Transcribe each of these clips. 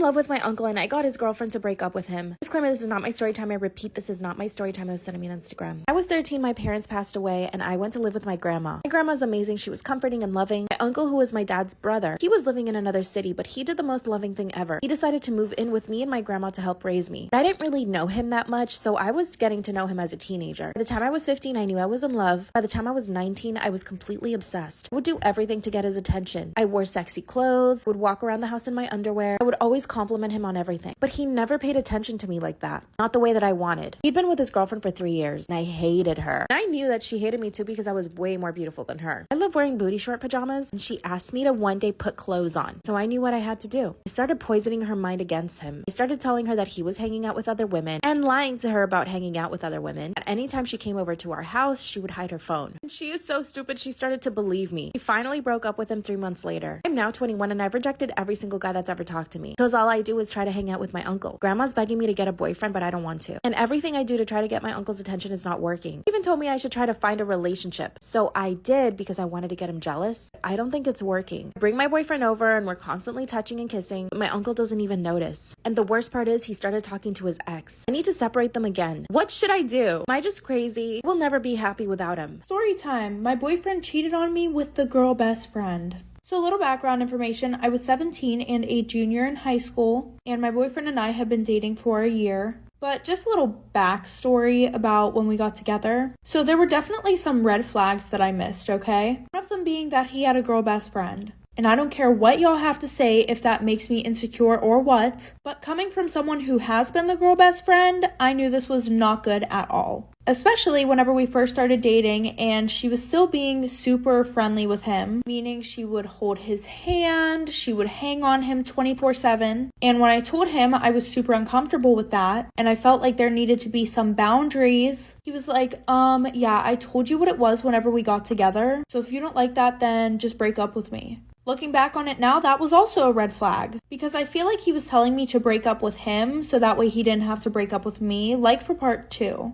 love with my uncle and I got his girlfriend to break up with him. Disclaimer, this is not my story time. I repeat, this is not my story time. I was sending me on Instagram. I was 13, my parents passed away, and I went to live with my grandma. My grandma's amazing. She was comforting and loving. My uncle, who was my dad's brother, he was living in another city, but he did the most loving thing ever. He decided to move in with me and my grandma to help raise me. But I didn't really know him that much, so I was getting to know him as a teenager. By the time I was 15, I knew I was in love. By the time I was 19, I was completely obsessed. I would do everything to get his attention. I wore sexy clothes, would walk around the house in my underwear. I would always compliment him on everything. But he never paid attention to me like that. Not the way that I wanted. He'd been with his girlfriend for 3 years, and I hated her. And I knew that she hated me too because I was way more beautiful than her. I love wearing booty short pajamas, and she asked me to one day put clothes on. So I knew what I had to do. I started poisoning her mind against him. I started telling her that he was hanging out with other women and lying to her about hanging out with other women. At any time she came over to our house, she would hide her phone. And she is so stupid, she started to believe me. She finally broke up with him 3 months later. I'm now 21 and I've rejected every single guy that's ever talked to me because all I do is try to hang out with my uncle. Grandma's begging me to get a boyfriend, but I don't want to. And everything I do to try to get my uncle's attention is not working. He even told me I should try to find a relationship. So I did because I wanted to get him jealous. I don't think it's working. I bring my boyfriend over and we're constantly touching and kissing, but my uncle doesn't even notice. And the worst part is he started talking to his ex. I need to separate them again. What should I do? Am I just crazy? We'll never be happy without him. Story time. My boyfriend cheated on me with the girl best friend. So a little background information. I was 17 and a junior in high school, and my boyfriend and I had been dating for a year. But just a little backstory about when we got together. So there were definitely some red flags that I missed, okay? One of them being that he had a girl best friend. And I don't care what y'all have to say if that makes me insecure or what, but coming from someone who has been the girl best friend, I knew this was not good at all. Especially whenever we first started dating and she was still being super friendly with him, meaning she would hold his hand, she would hang on him 24/7. And when I told him I was super uncomfortable with that and I felt like there needed to be some boundaries, he was like, yeah, I told you what it was whenever we got together. So if you don't like that, then just break up with me. Looking back on it now, that was also a red flag because I feel like he was telling me to break up with him so that way he didn't have to break up with me, like for part 2.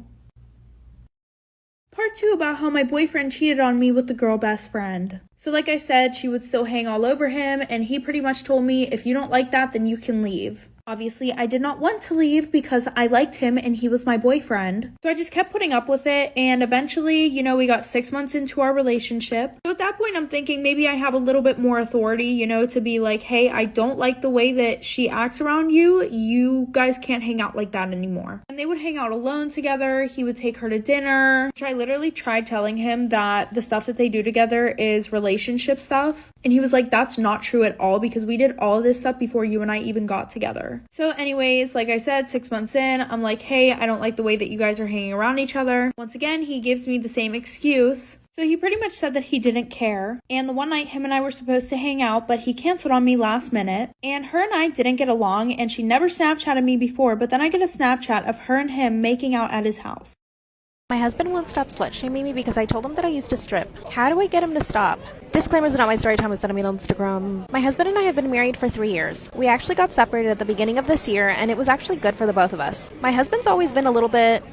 Part 2 about how my boyfriend cheated on me with the girl best friend. So like I said, she would still hang all over him and he pretty much told me, if you don't like that, then you can leave. Obviously, I did not want to leave because I liked him and he was my boyfriend. So I just kept putting up with it, and eventually, we got 6 months into our relationship. So at that point, I'm thinking maybe I have a little bit more authority, to be like, hey, I don't like the way that she acts around you. You guys can't hang out like that anymore. And they would hang out alone together. He would take her to dinner. I literally tried telling him that the stuff that they do together is relationship stuff. And he was like, that's not true at all because we did all of this stuff before you and I even got together. So anyways, like I said, 6 months in, I'm like, hey, I don't like the way that you guys are hanging around each other. Once again, he gives me the same excuse. So he pretty much said that he didn't care. And the one night him and I were supposed to hang out, but he canceled on me last minute. And her and I didn't get along and she never Snapchatted me before, but then I get a Snapchat of her and him making out at his house. My husband won't stop slut-shaming me because I told him that I used to strip. How do I get him to stop? Disclaimers are not my story time. Sending me on Instagram. My husband and I have been married for 3 years. We actually got separated at the beginning of this year, and it was actually good for the both of us. My husband's always been a little bit,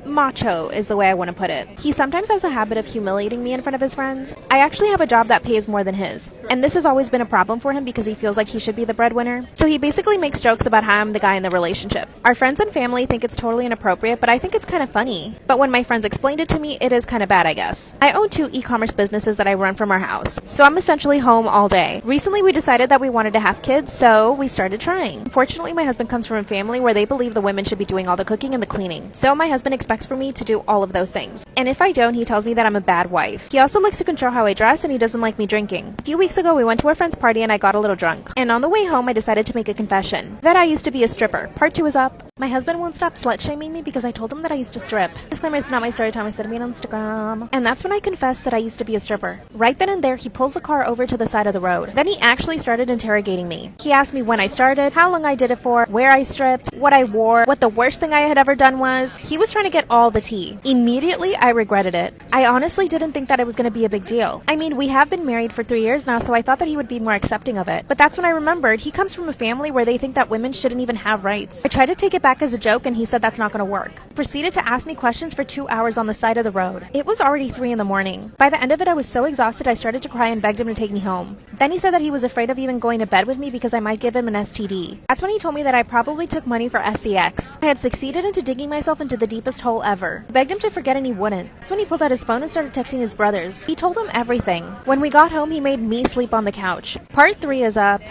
macho is the way I want to put it. He sometimes has a habit of humiliating me in front of his friends. I actually have a job that pays more than his, and this has always been a problem for him because he feels like he should be the breadwinner. So he basically makes jokes about how I'm the guy in the relationship. Our friends and family think it's totally inappropriate, but I think it's kind of funny. But when my friends explained it to me, it is kind of bad, I guess. I own 2 e-commerce businesses that I run from our house, so I'm essentially home all day. Recently, we decided that we wanted to have kids, so we started trying. Unfortunately, my husband comes from a family where they believe the women should be doing all the cooking and the cleaning. So my husband expects for me to do all of those things. And if I don't, he tells me that I'm a bad wife. He also likes to control how I dress, and he doesn't like me drinking. A few weeks ago, we went to a friend's party and I got a little drunk. And on the way home, I decided to make a confession that I used to be a stripper. Part 2 is up. My husband won't stop slut-shaming me because I told him that I used to strip. Disclaimer, it's not my story time. I said it on Instagram. And that's when I confessed that I used to be a stripper. Right then and there, he pulls the car over to the side of the road. Then he actually started interrogating me. He asked me when I started, how long I did it for, where I stripped, what I wore, what the worst thing I had ever done was. He was trying to get all the tea. Immediately, I regretted it. I honestly didn't think that it was going to be a big deal. I mean, we have been married for 3 years now, so I thought that he would be more accepting of it. But that's when I remembered he comes from a family where they think that women shouldn't even have rights. I tried to take it back as a joke, and he said that's not going to work. He proceeded to ask me questions stations for 2 hours on the side of the road. It was already 3 in the morning. By the end of it, I was so exhausted I started to cry and begged him to take me home. Then he said that he was afraid of even going to bed with me because I might give him an STD. That's when he told me that I probably took money for SEX. I had succeeded into digging myself into the deepest hole ever. I begged him to forget and he wouldn't. That's when he pulled out his phone and started texting his brothers. He told them everything. When we got home, he made me sleep on the couch. Part 3 is up.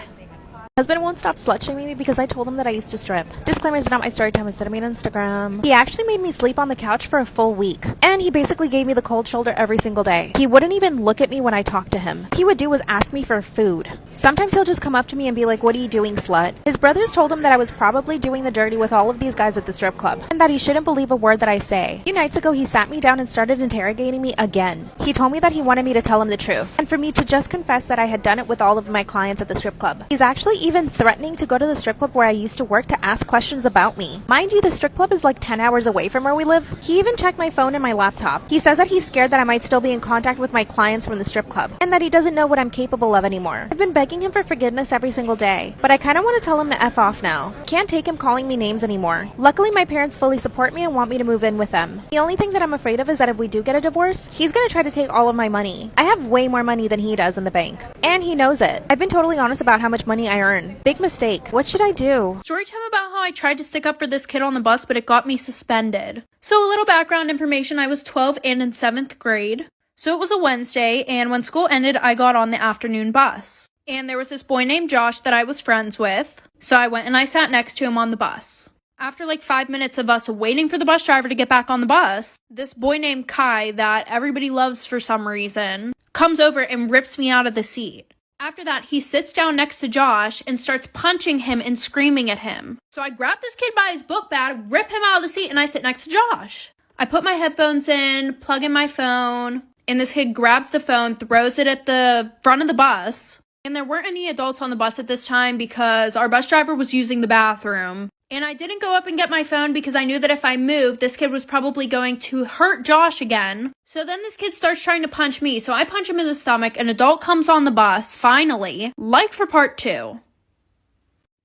Husband won't stop slut-shaming me because I told him that I used to strip. Disclaimer is not my story time, instead of me on Instagram. He actually made me sleep on the couch for a full week. And he basically gave me the cold shoulder every single day. He wouldn't even look at me when I talked to him. He would do was ask me for food. Sometimes he'll just come up to me and be like, "What are you doing, slut?" His brothers told him that I was probably doing the dirty with all of these guys at the strip club. And that he shouldn't believe a word that I say. A few nights ago, he sat me down and started interrogating me again. He told me that he wanted me to tell him the truth. And for me to just confess that I had done it with all of my clients at the strip club. He's actually even threatening to go to the strip club where I used to work to ask questions about me. Mind you, the strip club is like 10 hours away from where we live. He even checked my phone and my laptop. He says that he's scared that I might still be in contact with my clients from the strip club, and that he doesn't know what I'm capable of anymore. I've been begging him for forgiveness every single day, but I kinda want to tell him to F off now. Can't take him calling me names anymore. Luckily, my parents fully support me and want me to move in with them. The only thing that I'm afraid of is that if we do get a divorce, he's gonna try to take all of my money. I have way more money than he does in the bank, and he knows it. I've been totally honest about how much money I earn. Big mistake. What should I do? Story time about how I tried to stick up for this kid on the bus, but it got me suspended. So a little background information, I was 12 and in 7th grade. So it was a Wednesday, and when school ended, I got on the afternoon bus. And there was this boy named Josh that I was friends with. So I went and I sat next to him on the bus. After like 5 minutes of us waiting for the bus driver to get back on the bus, this boy named Kai that everybody loves for some reason comes over and rips me out of the seat. After that, he sits down next to Josh and starts punching him and screaming at him. So I grab this kid by his book bag, rip him out of the seat, and I sit next to Josh. I put my headphones in, plug in my phone, and this kid grabs the phone, throws it at the front of the bus. And there weren't any adults on the bus at this time because our bus driver was using the bathroom. And I didn't go up and get my phone because I knew that if I moved, this kid was probably going to hurt Josh again. So then this kid starts trying to punch me. So I punch him in the stomach. An adult comes on the bus, finally, like for part 2.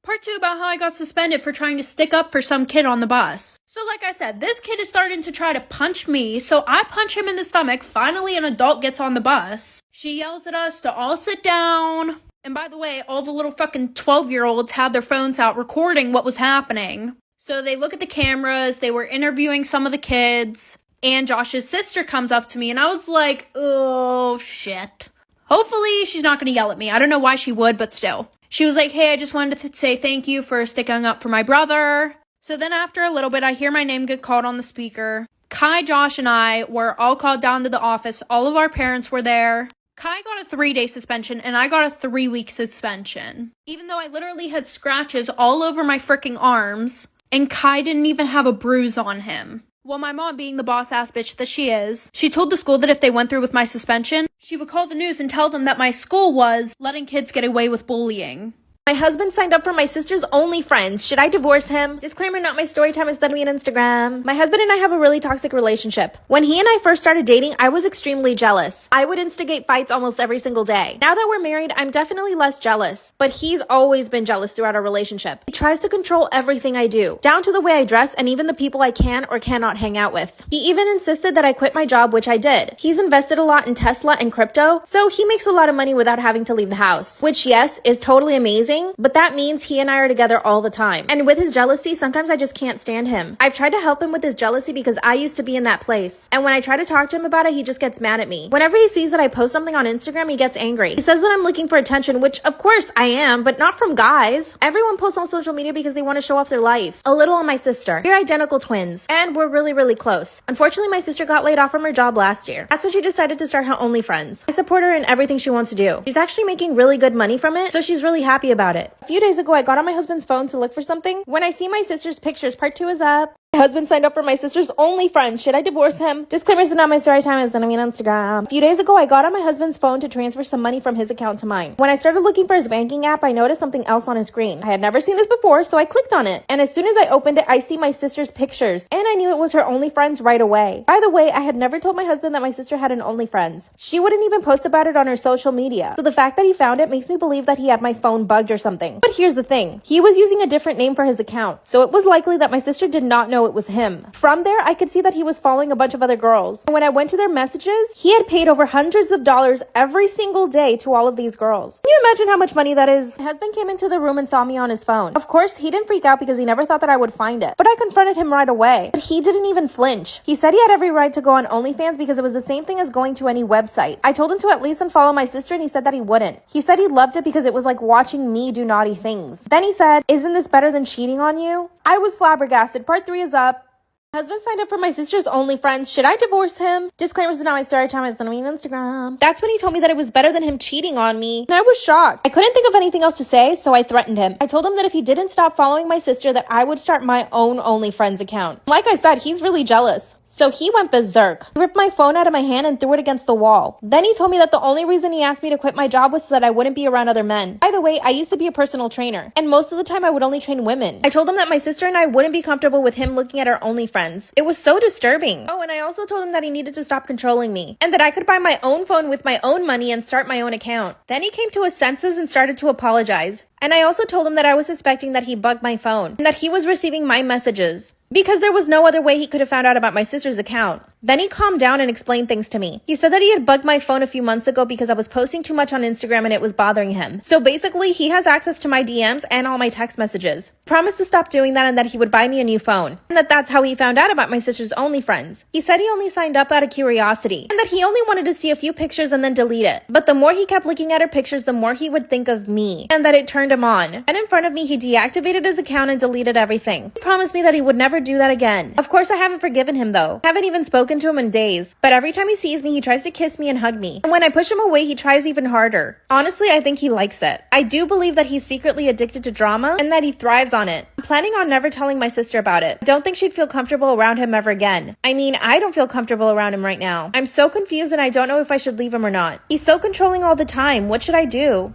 Part 2 about how I got suspended for trying to stick up for some kid on the bus. So like I said, this kid is starting to try to punch me. So I punch him in the stomach. Finally, an adult gets on the bus. She yells at us to all sit down. And by the way, all the little fucking 12-year-olds had their phones out recording what was happening. So they look at the cameras, they were interviewing some of the kids, and Josh's sister comes up to me, and I was like, oh, shit. Hopefully she's not going to yell at me. I don't know why she would, but still. She was like, hey, I just wanted to say thank you for sticking up for my brother. So then after a little bit, I hear my name get called on the speaker. Kai, Josh, and I were all called down to the office. All of our parents were there. Kai got a 3-day suspension, and I got a 3-week suspension. Even though I literally had scratches all over my freaking arms, and Kai didn't even have a bruise on him. Well, my mom, being the boss-ass bitch that she is, she told the school that if they went through with my suspension, she would call the news and tell them that my school was letting kids get away with bullying. My husband signed up for my sister's OnlyFriends. Should I divorce him? Disclaimer, not my story time, instead of me on Instagram. My husband and I have a really toxic relationship. When he and I first started dating, I was extremely jealous. I would instigate fights almost every single day. Now that we're married, I'm definitely less jealous. But he's always been jealous throughout our relationship. He tries to control everything I do, down to the way I dress and even the people I can or cannot hang out with. He even insisted that I quit my job, which I did. He's invested a lot in Tesla and crypto, so he makes a lot of money without having to leave the house. Which, yes, is totally amazing. But that means he and I are together all the time. And with his jealousy, sometimes I just can't stand him. I've tried to help him with his jealousy because I used to be in that place. And when I try to talk to him about it, he just gets mad at me. Whenever he sees that I post something on Instagram, he gets angry. He says that I'm looking for attention, which of course I am, but not from guys. Everyone posts on social media because they want to show off their life. A little on my sister. We're identical twins, and we're really, really close. Unfortunately, my sister got laid off from her job last year. That's when she decided to start her OnlyFriends. I support her in everything she wants to do. She's actually making really good money from it, so she's really happy about it. A few days ago, I got on my husband's phone to look for something. When I see my sister's pictures, part 2 is up. My husband signed up for my sister's OnlyFriends. Should I divorce him? Disclaimers are not my story time, instead of me on Instagram. A few days ago, I got on my husband's phone to transfer some money from his account to mine. When I started looking for his banking app, I noticed something else on his screen. I had never seen this before, so I clicked on it. And as soon as I opened it, I see my sister's pictures. And I knew it was her OnlyFriends right away. By the way, I had never told my husband that my sister had an OnlyFriends. She wouldn't even post about it on her social media. So the fact that he found it makes me believe that he had my phone bugged or something. But here's the thing. He was using a different name for his account. So it was likely that my sister did not know know it was him. From there, I could see that he was following a bunch of other girls. And when I went to their messages, he had paid over hundreds of dollars every single day to all of these girls. Can you imagine how much money that is? My husband came into the room and saw me on his phone. Of course, he didn't freak out because he never thought that I would find it. But I confronted him right away. But he didn't even flinch. He said he had every right to go on OnlyFans because it was the same thing as going to any website. I told him to at least unfollow my sister and he said that he wouldn't. He said he loved it because it was like watching me do naughty things. Then he said, "Isn't this better than cheating on you?" I was flabbergasted. Part 3 is up. My husband signed up for my sister's OnlyFriends. Should I divorce him? Disclaimers is not my story time. It's not me on Instagram. That's when he told me that it was better than him cheating on me. And I was shocked. I couldn't think of anything else to say, so I threatened him. I told him that if he didn't stop following my sister, that I would start my own OnlyFriends account. Like I said, he's really jealous. So he went berserk. He ripped my phone out of my hand and threw it against the wall. Then he told me that the only reason he asked me to quit my job was so that I wouldn't be around other men. By the way, I used to be a personal trainer, and most of the time I would only train women. I told him that my sister and I wouldn't be comfortable with him looking at our OnlyFriends. It was so disturbing. Oh, and I also told him that he needed to stop controlling me, and that I could buy my own phone with my own money and start my own account. Then he came to his senses and started to apologize. And I also told him that I was suspecting that he bugged my phone, and that he was receiving my messages, because there was no other way he could have found out about my sister's account. Then he calmed down and explained things to me. He said that he had bugged my phone a few months ago because I was posting too much on Instagram and it was bothering him. So basically, he has access to my DMs and all my text messages. Promised to stop doing that and that he would buy me a new phone. And that's how he found out about my sister's OnlyFriends. He said he only signed up out of curiosity, and that he only wanted to see a few pictures and then delete it. But the more he kept looking at her pictures, the more he would think of me, and that it turned him on. And in front of me, he deactivated his account and deleted everything. He promised me that he would never do that again. Of course, I haven't forgiven him though. Haven't even spoken to him in days. But every time he sees me, he tries to kiss me and hug me. And when I push him away, he tries even harder. Honestly, I think he likes it. I do believe that he's secretly addicted to drama and that he thrives on it. I'm planning on never telling my sister about it. I don't think she'd feel comfortable around him ever again. I mean, I don't feel comfortable around him right now. I'm so confused and I don't know if I should leave him or not. He's so controlling all the time. What should I do?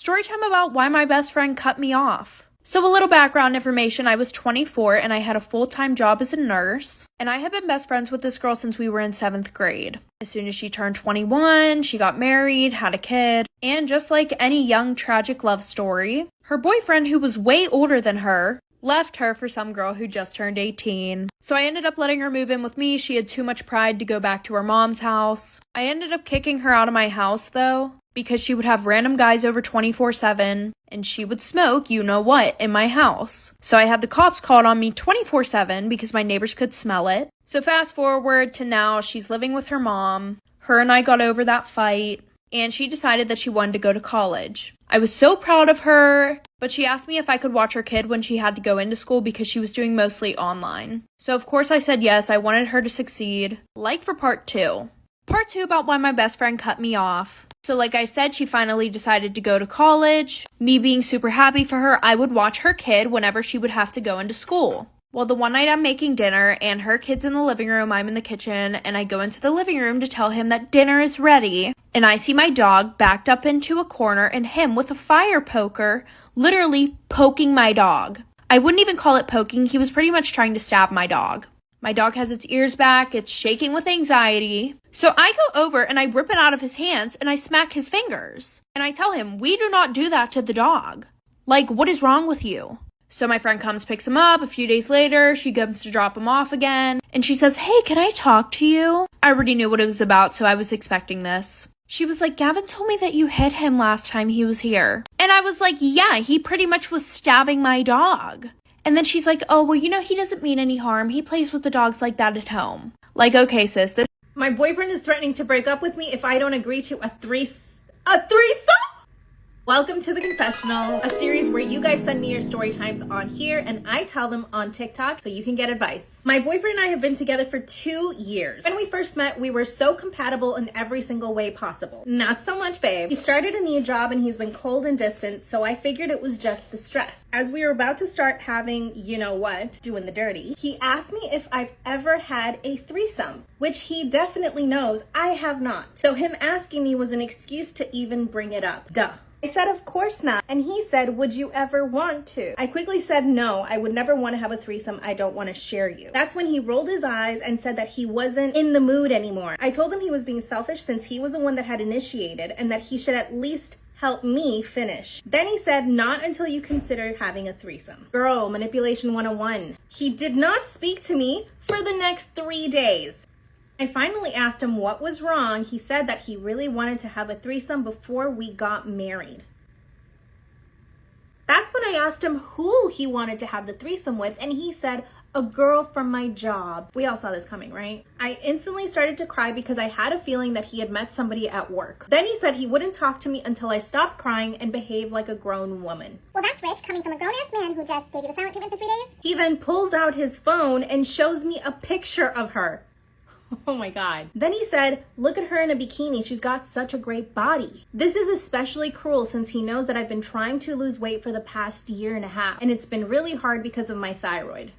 Storytime about why my best friend cut me off. So a little background information, I was 24 and I had a full-time job as a nurse, and I had been best friends with this girl since we were in 7th grade. As soon as she turned 21, she got married, had a kid, and just like any young tragic love story, her boyfriend, who was way older than her, left her for some girl who just turned 18. So I ended up letting her move in with me. She had too much pride to go back to her mom's house. I ended up kicking her out of my house though, because she would have random guys over 24/7, and she would smoke you know what in my house. So I had the cops called on me 24/7 because my neighbors could smell it. So fast forward to now, she's living with her mom. Her and I got over that fight, and she decided that she wanted to go to college. I was so proud of her, but she asked me if I could watch her kid when she had to go into school because she was doing mostly online. So of course I said yes, I wanted her to succeed. Like for part 2. Part 2 about why my best friend cut me off. So like I said, she finally decided to go to college. Me being super happy for her, I would watch her kid whenever she would have to go into school. Well, the one night I'm making dinner and her kid's in the living room, I'm in the kitchen, and I go into the living room to tell him that dinner is ready. And I see my dog backed up into a corner and him with a fire poker, literally poking my dog. I wouldn't even call it poking, he was pretty much trying to stab my dog. My dog has its ears back, it's shaking with anxiety. So I go over and I rip it out of his hands and I smack his fingers. And I tell him, we do not do that to the dog. Like, what is wrong with you? So my friend comes, picks him up. A few days later, she comes to drop him off again. And she says, hey, can I talk to you? I already knew what it was about, so I was expecting this. She was like, Gavin told me that you hit him last time he was here. And I was like, yeah, he pretty much was stabbing my dog. And then she's like, oh, well, you know, he doesn't mean any harm. He plays with the dogs like that at home. Like, okay, sis, this. My boyfriend is threatening to break up with me if I don't agree to a threesome? Welcome to The Confessional, a series where you guys send me your story times on here and I tell them on TikTok so you can get advice. My boyfriend and I have been together for 2 years. When we first met, we were so compatible in every single way possible. Not so much, babe. He started a new job and he's been cold and distant, so I figured it was just the stress. As we were about to start having, you know what, doing the dirty, he asked me if I've ever had a threesome, which he definitely knows I have not. So him asking me was an excuse to even bring it up. Duh. I said, of course not. And he said, would you ever want to? I quickly said, no, I would never want to have a threesome. I don't want to share you. That's when he rolled his eyes and said that he wasn't in the mood anymore. I told him he was being selfish since he was the one that had initiated and that he should at least help me finish. Then he said, not until you consider having a threesome. Girl, manipulation 101. He did not speak to me for the next 3 days. I finally asked him what was wrong. He said that he really wanted to have a threesome before we got married. That's when I asked him who he wanted to have the threesome with, and he said, a girl from my job. We all saw this coming, right? I instantly started to cry because I had a feeling that he had met somebody at work. Then he said he wouldn't talk to me until I stopped crying and behaved like a grown woman. Well, that's rich, coming from a grown-ass man who just gave you the silent treatment for 3 days. He then pulls out his phone and shows me a picture of her. Oh my God. Then he said, look at her in a bikini. She's got such a great body. This is especially cruel since he knows that I've been trying to lose weight for the past 1.5 years, and it's been really hard because of my thyroid.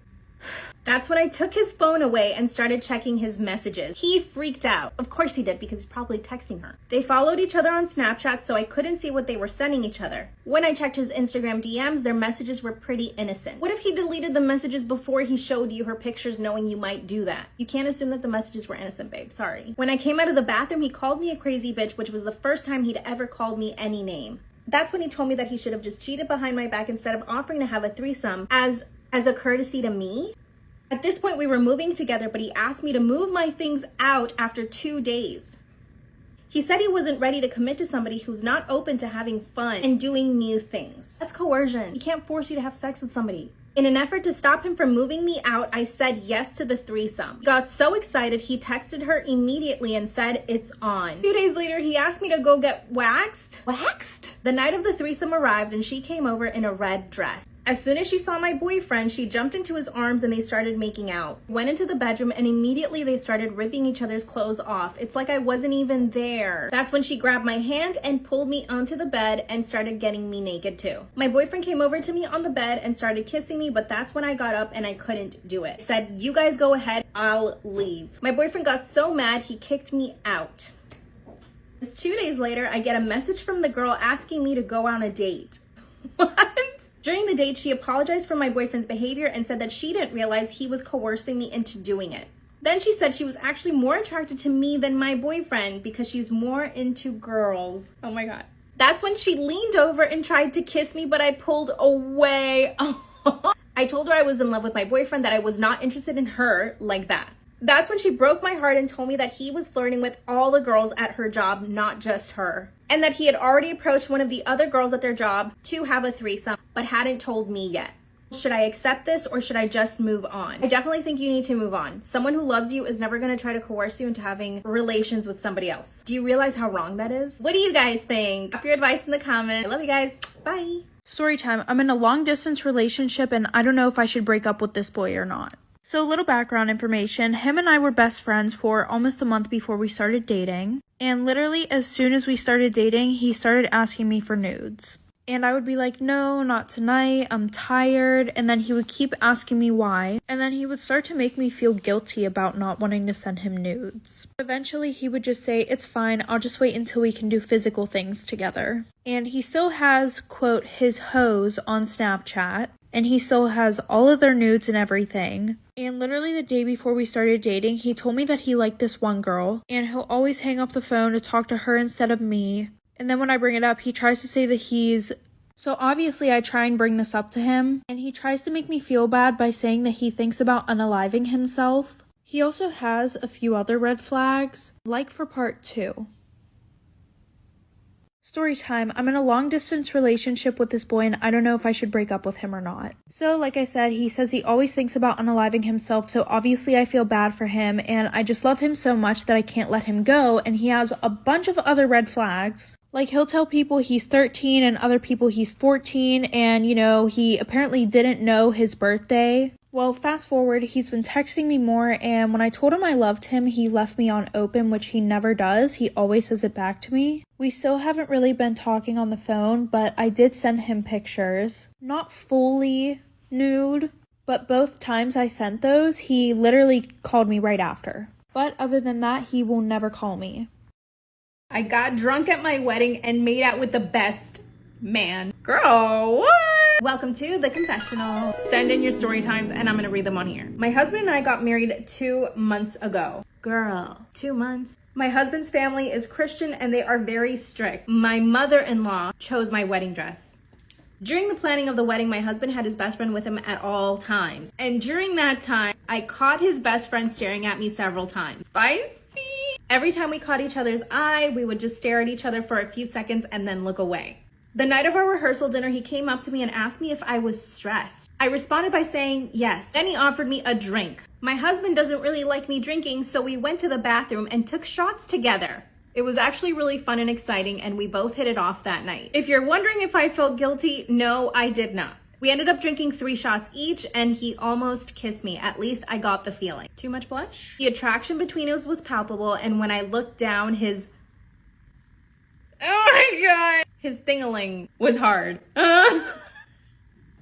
That's when I took his phone away and started checking his messages. He freaked out. Of course he did, because he's probably texting her. They followed each other on Snapchat, so I couldn't see what they were sending each other. When I checked his Instagram DMs, their messages were pretty innocent. What if he deleted the messages before he showed you her pictures, knowing you might do that? You can't assume that the messages were innocent, babe. Sorry. When I came out of the bathroom, he called me a crazy bitch, which was the first time he'd ever called me any name. That's when he told me that he should have just cheated behind my back instead of offering to have a threesome as a courtesy to me. At this point, we were moving together, but he asked me to move my things out after 2 days. He said he wasn't ready to commit to somebody who's not open to having fun and doing new things. That's coercion. He can't force you to have sex with somebody. In an effort to stop him from moving me out, I said yes to the threesome. He got so excited, he texted her immediately and said, it's on. 2 days later, he asked me to go get waxed. Waxed? The night of the threesome arrived and she came over in a red dress. As soon as she saw my boyfriend, she jumped into his arms and they started making out. Went into the bedroom and immediately they started ripping each other's clothes off. It's like I wasn't even there. That's when she grabbed my hand and pulled me onto the bed and started getting me naked too. My boyfriend came over to me on the bed and started kissing me, but that's when I got up and I couldn't do it. I said, you guys go ahead, I'll leave. My boyfriend got so mad, he kicked me out. 2 days later, I get a message from the girl asking me to go on a date. What? During the date, she apologized for my boyfriend's behavior and said that she didn't realize he was coercing me into doing it. Then she said she was actually more attracted to me than my boyfriend because she's more into girls. Oh my God. That's when she leaned over and tried to kiss me, but I pulled away. I told her I was in love with my boyfriend, that I was not interested in her like that. That's when she broke my heart and told me that he was flirting with all the girls at her job, not just her. And that he had already approached one of the other girls at their job to have a threesome, but hadn't told me yet. Should I accept this or should I just move on? I definitely think you need to move on. Someone who loves you is never going to try to coerce you into having relations with somebody else. Do you realize how wrong that is? What do you guys think? Drop your advice in the comments. I love you guys. Bye. Storytime. I'm in a long distance relationship and I don't know if I should break up with this boy or not. So a little background information, him and I were best friends for almost a month before we started dating. And literally as soon as we started dating, he started asking me for nudes. And I would be like, no, not tonight, I'm tired. And then he would keep asking me why. And then he would start to make me feel guilty about not wanting to send him nudes. Eventually he would just say, it's fine, I'll just wait until we can do physical things together. And he still has, quote, his hoes on Snapchat. And he still has all of their nudes and everything. And literally the day before we started dating, he told me that he liked this one girl. And he'll always hang up the phone to talk to her instead of me. And then when I bring it up, he tries to say that he's... So obviously I try and bring this up to him. And he tries to make me feel bad by saying that he thinks about unaliving himself. He also has a few other red flags, like for part 2. Storytime. I'm in a long distance relationship with this boy and I don't know if I should break up with him or not. So like I said, he says he always thinks about unaliving himself, so obviously I feel bad for him and I just love him so much that I can't let him go, and he has a bunch of other red flags. Like he'll tell people he's 13 and other people he's 14, and you know, he apparently didn't know his birthday. Well, fast forward, he's been texting me more, and when I told him I loved him, he left me on open, which he never does. He always says it back to me. We still haven't really been talking on the phone, but I did send him pictures. Not fully nude, but both times I sent those, he literally called me right after. But other than that, he will never call me. I got drunk at my wedding and made out with the best man. Girl, what? Welcome to the confessional. Send in your story times and I'm gonna read them on here. My husband and I got married 2 months ago. Girl, 2 months? My husband's family is Christian and they are very strict. My mother-in-law chose my wedding dress. During the planning of the wedding, my husband had his best friend with him at all times. And during that time, I caught his best friend staring at me several times. Spicy! Every time we caught each other's eye, we would just stare at each other for a few seconds and then look away. The night of our rehearsal dinner, he came up to me and asked me if I was stressed. I responded by saying yes. Then he offered me a drink. My husband doesn't really like me drinking, so we went to the bathroom and took shots together. It was actually really fun and exciting, and we both hit it off that night. If you're wondering if I felt guilty, no, I did not. We ended up drinking 3 shots each, and he almost kissed me. At least I got the feeling. Too much blush? The attraction between us was palpable, and when I looked down, his... Oh my god! His thing-a-ling was hard.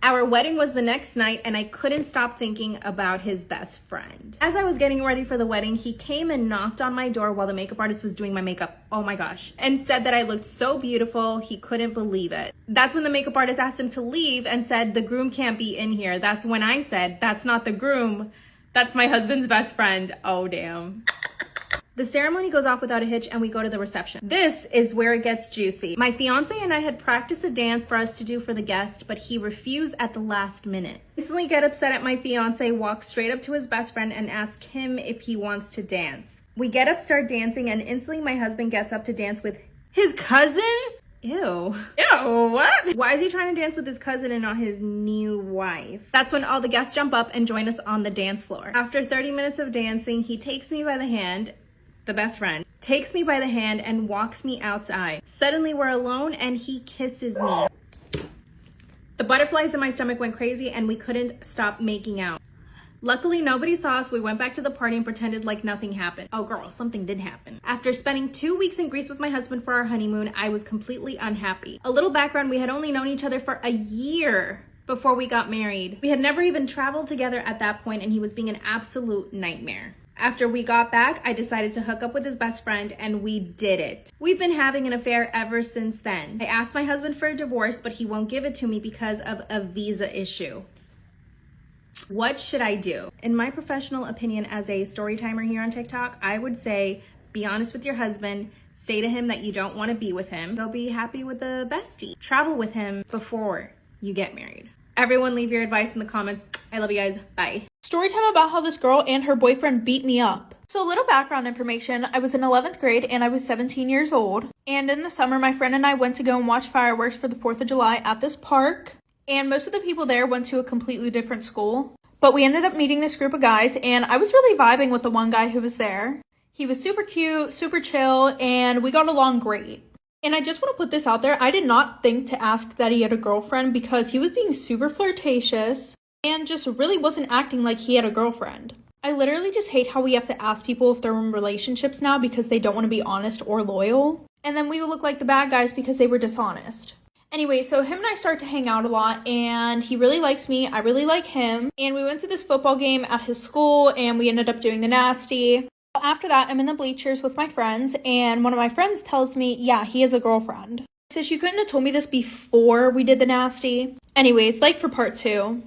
Our wedding was the next night, and I couldn't stop thinking about his best friend. As I was getting ready for the wedding, he came and knocked on my door while the makeup artist was doing my makeup. Oh my gosh. And said that I looked so beautiful, he couldn't believe it. That's when the makeup artist asked him to leave and said, the groom can't be in here. That's when I said, that's not the groom. That's my husband's best friend. Oh, damn. The ceremony goes off without a hitch and we go to the reception. This is where it gets juicy. My fiance and I had practiced a dance for us to do for the guest, but he refused at the last minute. I instantly get upset at my fiance, walk straight up to his best friend and ask him if he wants to dance. We get up, start dancing, and instantly my husband gets up to dance with his cousin? Ew. Ew, what? Why is he trying to dance with his cousin and not his new wife? That's when all the guests jump up and join us on the dance floor. After 30 minutes of dancing, he takes me by the hand, the best friend, takes me by the hand and walks me outside. Suddenly we're alone and he kisses me. The butterflies in my stomach went crazy and we couldn't stop making out. Luckily, nobody saw us. We went back to the party and pretended like nothing happened. Oh girl, something did happen. After spending 2 weeks in Greece with my husband for our honeymoon, I was completely unhappy. A little background, we had only known each other for a year before we got married. We had never even traveled together at that point and he was being an absolute nightmare. After we got back, I decided to hook up with his best friend and we did it. We've been having an affair ever since then. I asked my husband for a divorce, but he won't give it to me because of a visa issue. What should I do? In my professional opinion as a story timer here on TikTok, I would say be honest with your husband, say to him that you don't want to be with him. They'll be happy with a bestie. Travel with him before you get married. Everyone leave your advice in the comments. I love you guys. Bye. Story time about how this girl and her boyfriend beat me up. So a little background information. I was in 11th grade and I was 17 years old. And in the summer, my friend and I went to go and watch fireworks for the 4th of July at this park. And most of the people there went to a completely different school. But we ended up meeting this group of guys and I was really vibing with the one guy who was there. He was super cute, super chill, and we got along great. And I just want to put this out there. I did not think to ask that he had a girlfriend because he was being super flirtatious and just really wasn't acting like he had a girlfriend. I literally just hate how we have to ask people if they're in relationships now because they don't want to be honest or loyal. And then we look like the bad guys because they were dishonest. Anyway, so him and I start to hang out a lot and he really likes me. I really like him. And we went to this football game at his school and we ended up doing the nasty. After that, I'm in the bleachers with my friends and one of my friends tells me, yeah, he has a girlfriend. So she couldn't have told me this before we did the nasty. Anyways, like for part 2.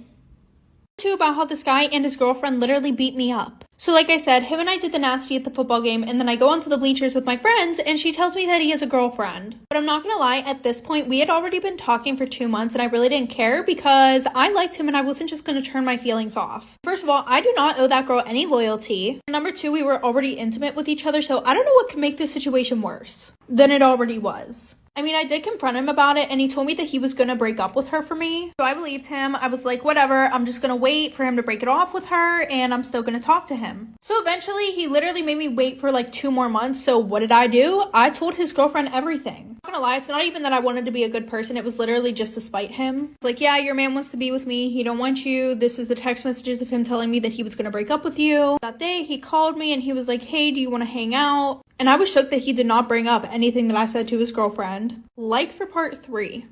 About how this guy and his girlfriend literally beat me up. So like I said, him and I did the nasty at the football game and then I go onto the bleachers with my friends and she tells me that he has a girlfriend. But I'm not gonna lie, at this point we had already been talking for 2 months and I really didn't care because I liked him and I wasn't just gonna turn my feelings off. First of all, I do not owe that girl any loyalty. Number 2, we were already intimate with each other, so I don't know what could make this situation worse than it already was. I mean, I did confront him about it and he told me that he was going to break up with her for me. So I believed him. I was like, whatever, I'm just going to wait for him to break it off with her and I'm still going to talk to him. So eventually he literally made me wait for like 2 more months. So what did I do? I told his girlfriend everything. I'm not gonna lie, it's not even that I wanted to be a good person. It was literally just to spite him. It's like, yeah, your man wants to be with me. He don't want you. This is the text messages of him telling me that he was going to break up with you. That day he called me and he was like, hey, do you want to hang out? And I was shocked that he did not bring up anything that I said to his girlfriend. Like for part 3.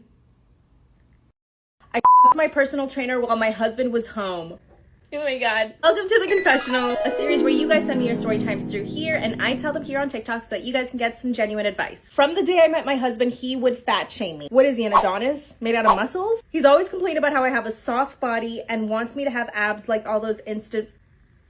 I f***ed my personal trainer while my husband was home. Oh my god. Welcome to The Confessional, a series where you guys send me your story times through here and I tell them here on TikTok so that you guys can get some genuine advice. From the day I met my husband, he would fat shame me. What is he, an Adonis? Made out of muscles? He's always complained about how I have a soft body and wants me to have abs like all those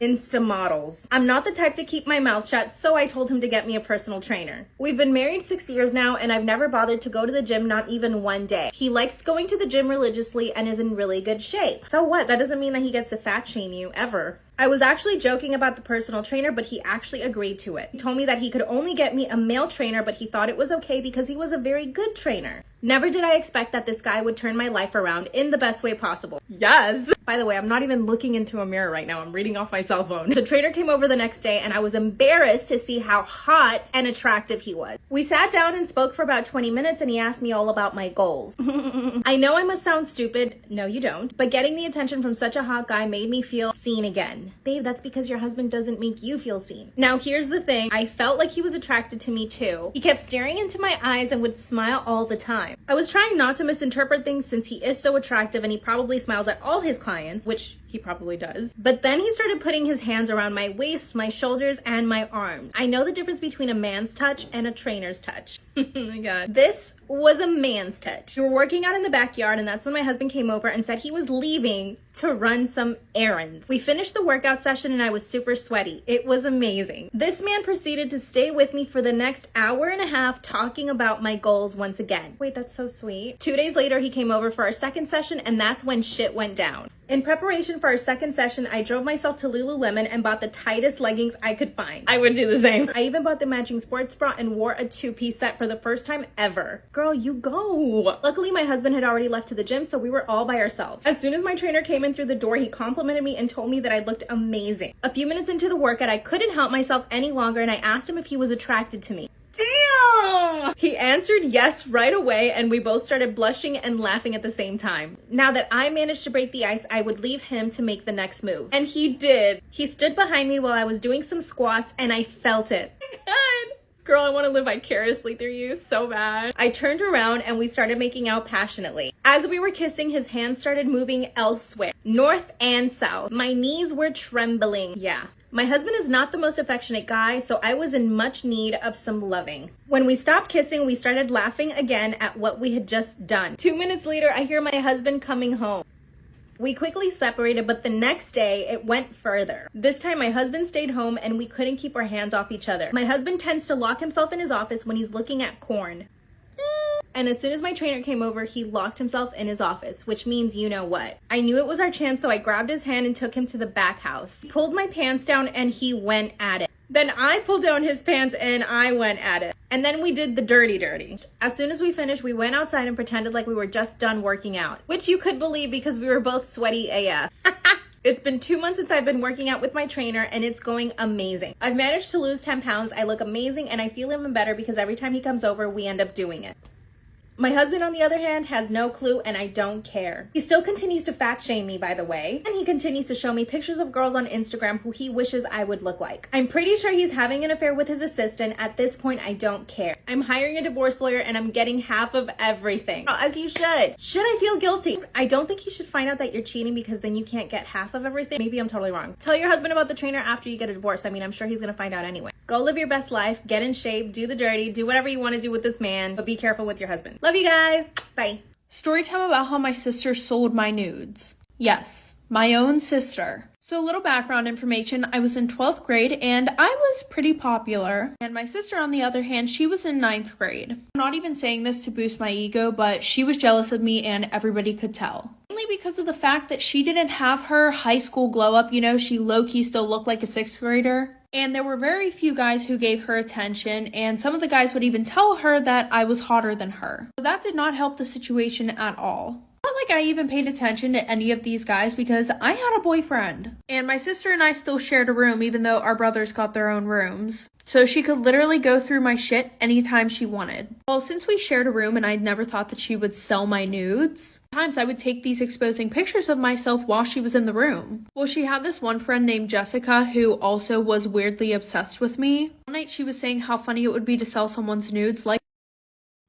Insta models. I'm not the type to keep my mouth shut, so I told him to get me a personal trainer. We've been married 6 years now, and I've never bothered to go to the gym, not even one day. He likes going to the gym religiously and is in really good shape. So what? That doesn't mean that he gets to fat shame you, ever. I was actually joking about the personal trainer, but he actually agreed to it. He told me that he could only get me a male trainer, but he thought it was okay because he was a very good trainer. Never did I expect that this guy would turn my life around in the best way possible. Yes! By the way, I'm not even looking into a mirror right now. I'm reading off my cell phone. The trainer came over the next day and I was embarrassed to see how hot and attractive he was. We sat down and spoke for about 20 minutes and he asked me all about my goals. I know I must sound stupid. No, you don't. But getting the attention from such a hot guy made me feel seen again. Babe, that's because your husband doesn't make you feel seen. Now, here's the thing. I felt like he was attracted to me too. He kept staring into my eyes and would smile all the time. I was trying not to misinterpret things since he is so attractive and he probably smiles at all his clients, which he probably does. But then he started putting his hands around my waist, my shoulders, and my arms. I know the difference between a man's touch and a trainer's touch. Oh my god. This was a man's touch. We were working out in the backyard and that's when my husband came over and said he was leaving to run some errands. We finished the workout session and I was super sweaty. It was amazing. This man proceeded to stay with me for the next hour and a half talking about my goals once again. Wait, that's so sweet. 2 days later, he came over for our second session and that's when shit went down. In preparation for our second session, I drove myself to Lululemon and bought the tightest leggings I could find. I would do the same. I even bought the matching sports bra and wore a two-piece set for the first time ever. Girl, you go. Luckily, my husband had already left to the gym, so we were all by ourselves. As soon as my trainer came in through the door, he complimented me and told me that I looked amazing. A few minutes into the workout, I couldn't help myself any longer and I asked him if he was attracted to me. Damn! He answered yes right away and we both started blushing and laughing at the same time. Now that I managed to break the ice, I would leave him to make the next move. And he did. He stood behind me while I was doing some squats and I felt it. God. Girl, I want to live vicariously through you so bad. I turned around and we started making out passionately. As we were kissing, his hands started moving elsewhere, north and south. My knees were trembling. Yeah. My husband is not the most affectionate guy, so I was in much need of some loving. When we stopped kissing, we started laughing again at what we had just done. 2 minutes later, I hear my husband coming home. We quickly separated, but the next day it went further. This time my husband stayed home and we couldn't keep our hands off each other. My husband tends to lock himself in his office when he's looking at corn. And as soon as my trainer came over, he locked himself in his office, which means you know what. I knew it was our chance, so I grabbed his hand and took him to the back house. He pulled my pants down and he went at it. Then I pulled down his pants and I went at it. And then we did the dirty. As soon as we finished, we went outside and pretended like we were just done working out, which you could believe because we were both sweaty AF. It's been 2 months since I've been working out with my trainer and it's going amazing. I've managed to lose 10 pounds. I look amazing and I feel even better because every time he comes over, we end up doing it. My husband, on the other hand, has no clue and I don't care. He still continues to fat shame me, by the way, and he continues to show me pictures of girls on Instagram who he wishes I would look like. I'm pretty sure he's having an affair with his assistant. At this point, I don't care. I'm hiring a divorce lawyer and I'm getting half of everything. As you should. Should I feel guilty? I don't think he should find out that you're cheating because then you can't get half of everything. Maybe I'm totally wrong. Tell your husband about the trainer after you get a divorce. I mean, I'm sure he's gonna find out anyway. Go live your best life, get in shape, do the dirty, do whatever you want to do with this man, but be careful with your husband. Love you guys. Bye. Story time about how my sister sold my nudes. Yes, my own sister. So a little background information, I was in 12th grade and I was pretty popular. And my sister, on the other hand, she was in 9th grade. I'm not even saying this to boost my ego, but she was jealous of me and everybody could tell. Mainly because of the fact that she didn't have her high school glow up, you know, she low-key still looked like a 6th grader. And there were very few guys who gave her attention, and some of the guys would even tell her that I was hotter than her. So that did not help the situation at all. Not like I even paid attention to any of these guys because I had a boyfriend. And my sister and I still shared a room even though our brothers got their own rooms. So she could literally go through my shit anytime she wanted. Well, since we shared a room and I'd never thought that she would sell my nudes, sometimes I would take these exposing pictures of myself while she was in the room. Well, she had this one friend named Jessica who also was weirdly obsessed with me. One night she was saying how funny it would be to sell someone's nudes. Like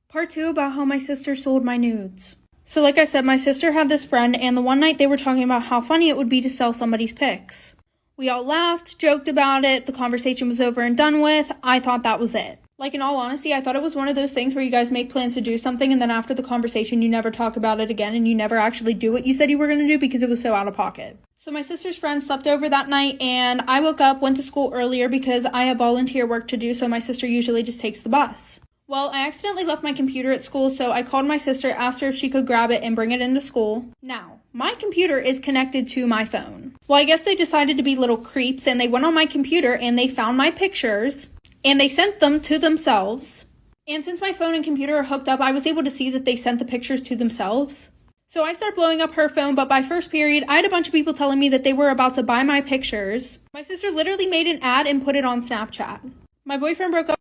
part 2 about how my sister sold my nudes. So like I said, my sister had this friend and the one night they were talking about how funny it would be to sell somebody's pics. We all laughed, joked about it, the conversation was over and done with. I thought that was it. Like, in all honesty, I thought it was one of those things where you guys make plans to do something and then after the conversation you never talk about it again and you never actually do what you said you were going to do because it was so out of pocket. So my sister's friend slept over that night and I woke up, went to school earlier because I have volunteer work to do, so my sister usually just takes the bus. Well, I accidentally left my computer at school, so I called my sister, asked her if she could grab it and bring it into school. Now, my computer is connected to my phone. Well, I guess they decided to be little creeps and they went on my computer and they found my pictures and they sent them to themselves. And since my phone and computer are hooked up, I was able to see that they sent the pictures to themselves. So I started blowing up her phone, but by first period, I had a bunch of people telling me that they were about to buy my pictures. My sister literally made an ad and put it on Snapchat. My boyfriend broke up